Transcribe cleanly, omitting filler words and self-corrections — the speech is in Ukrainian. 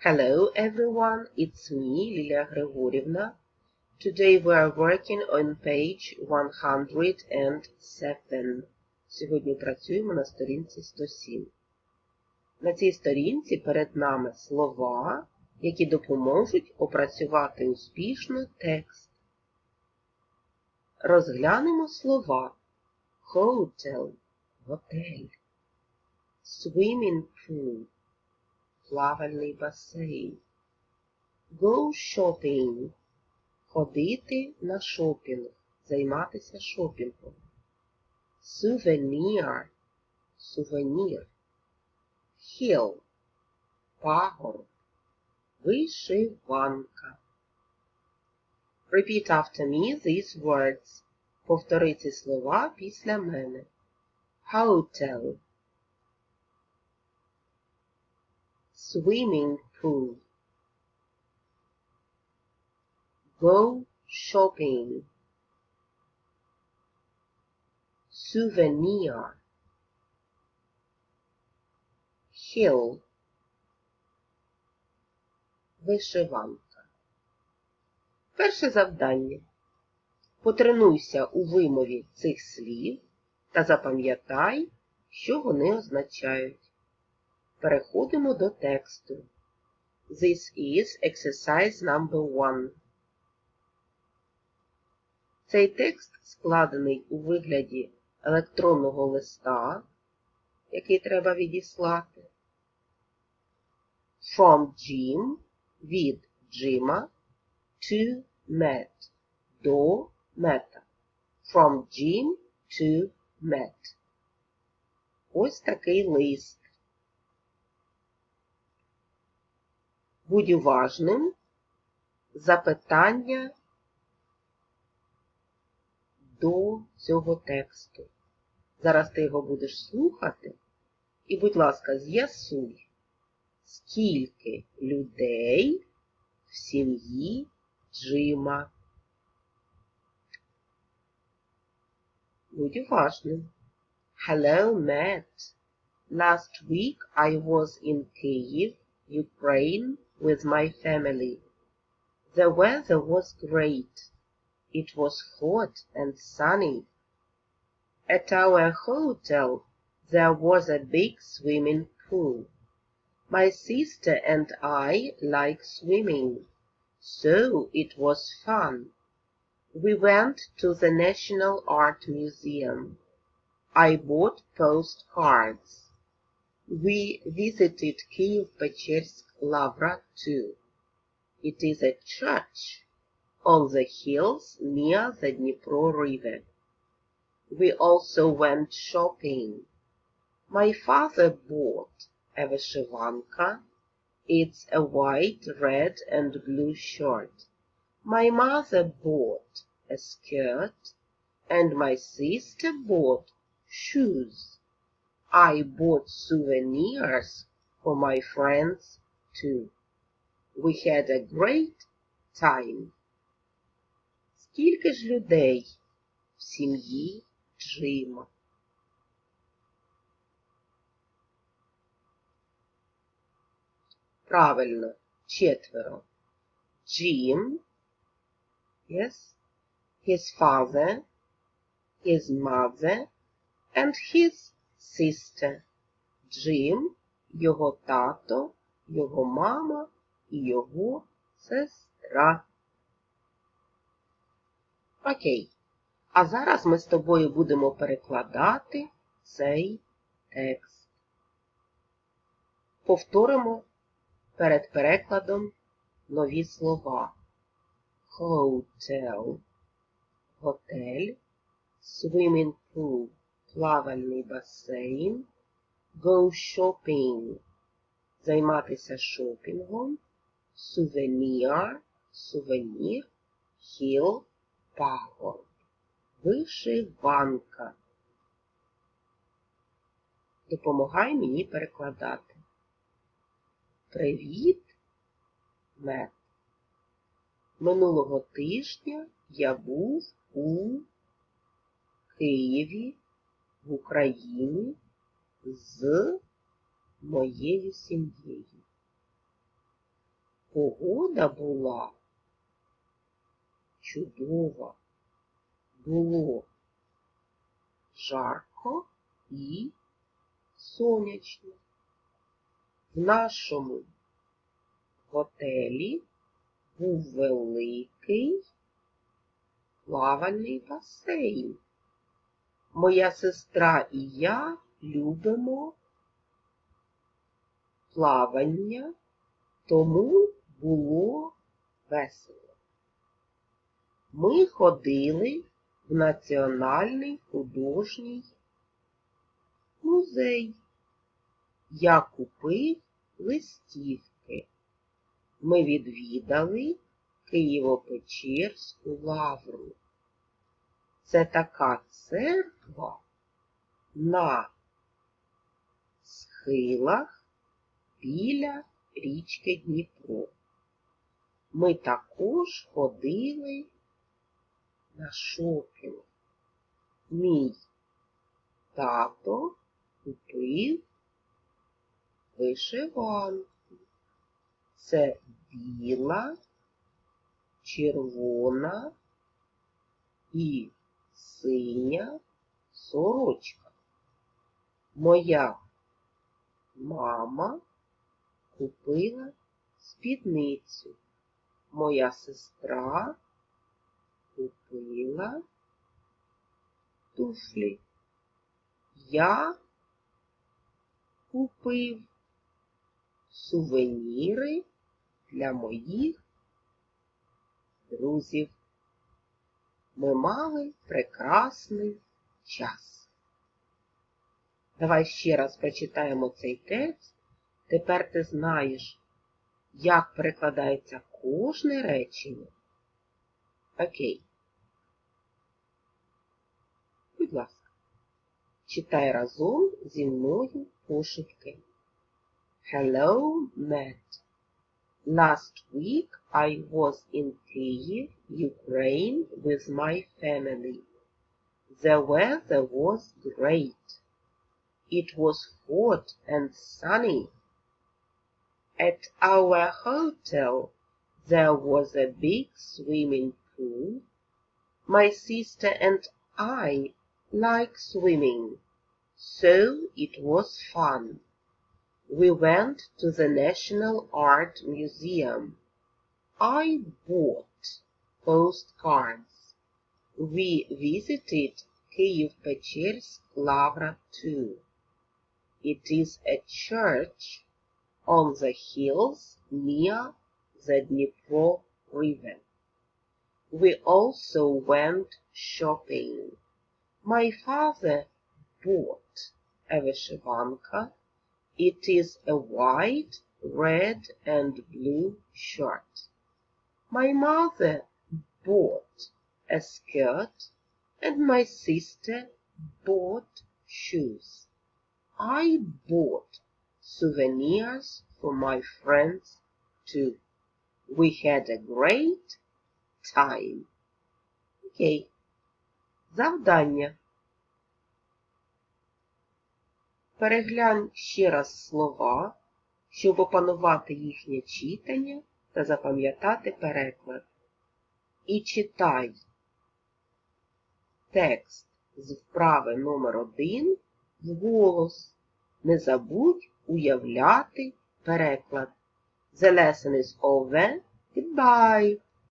Hello everyone, it's me, Lilia Григорівна. Today we are working on page 107. Сьогодні працюємо на сторінці 107. На цій сторінці перед нами слова, які допоможуть опрацювати успішно текст. Розглянемо слова hotel – готель, swimming pool – плавальний басейн, go shopping – ходити на шопінг, займатися шопінгом, souvenir – сувенір, hill – пагорб, вишиванка. Repeat after me these words. Повтори ці слова після мене. Hotel, swimming pool, go shopping, souvenir, hill, вишиванка. Перше завдання. Потренуйся у вимові цих слів та запам'ятай, що вони означають. Переходимо до тексту. This is exercise number 1. Цей текст складений у вигляді електронного листа, який треба відіслати. From Jim – від Джима to Matt – до Мета. From Jim to Matt. Ось такий лист. Будь уважним. Запитання до цього тексту. Зараз ти його будеш слухати. І, будь ласка, з'ясуй, скільки людей в сім'ї Джима. Будь уважним. Hello, Matt. Last week I was in Kyiv, Ukraine, with my family. The weather was great. It was hot and sunny. At our hotel there was a big swimming pool. My sister and I like swimming, so it was fun. We went to the National Art Museum. I bought postcards. We visited Kyiv-Pечерськ Lavra too. It is a church on the hills near the Dnipro River. We also went shopping. My father bought a вишиванка. It's a white, red and blue shirt. My mother bought a skirt, and my sister bought shoes. I bought souvenirs for my friends too. We had a great time. Скільки ж людей в сім'ї Джима? Правильно, 4. Jim, yes, his father, his mother, and his sister. Jim, його тато, його мама і його сестра. Окей. А зараз ми з тобою будемо перекладати цей текст. Повторимо перед перекладом нові слова. Hotel – готель, swimming pool – плавальний басейн, go shopping – займатися шопінгом, souvenir – сувенір, hill – пагорб, вишиванка. Допомагай мені перекладати. Привіт, Мет. Минулого тижня я був у Києві, в Україні, з моєю сім'єю. Погода була чудова. Було жарко і сонячно. В нашому готелі був великий плавальний басейн. Моя сестра і я любимо плавання, тому було весело. Ми ходили в Національний художній музей. Я купив листівки. Ми відвідали Києво-Печерську лавру. Це така церква на схилах біля річки Дніпро. Ми також ходили на шопінг. Мій тато купив вишиванку. Це біла, червона і синя сорочка. Моя мама купила спідницю. Моя сестра купила туфлі. Я купив сувеніри для моїх друзів. Ми мали прекрасний час. Давай ще раз прочитаємо цей текст. Тепер ти знаєш, як перекладається кожне речення. Окей. Будь ласка, читай разом зі мною пошепки. Hello, Matt. Last week I was in Kyiv, Ukraine with my family. The weather was great. It was hot and sunny. At our hotel there was a big swimming pool. My sister and I like swimming, so it was fun. We went to the National Art Museum. I bought postcards. We visited Kyiv-Pечерськ Lavra too. It is a church on the hills near the Dnipro River. We also went shopping. My father bought a вишиванка. It is a white, red and blue shirt. My mother bought a skirt and my sister bought shoes. I bought souvenirs for my friends too. We had a great time. Окей. Завдання. Переглянь ще раз слова, щоб опанувати їхнє читання та запам'ятати переклад. І читай текст з вправи номер 1 вголос. Не забудь уявляти переклад. The lesson is over. Goodbye.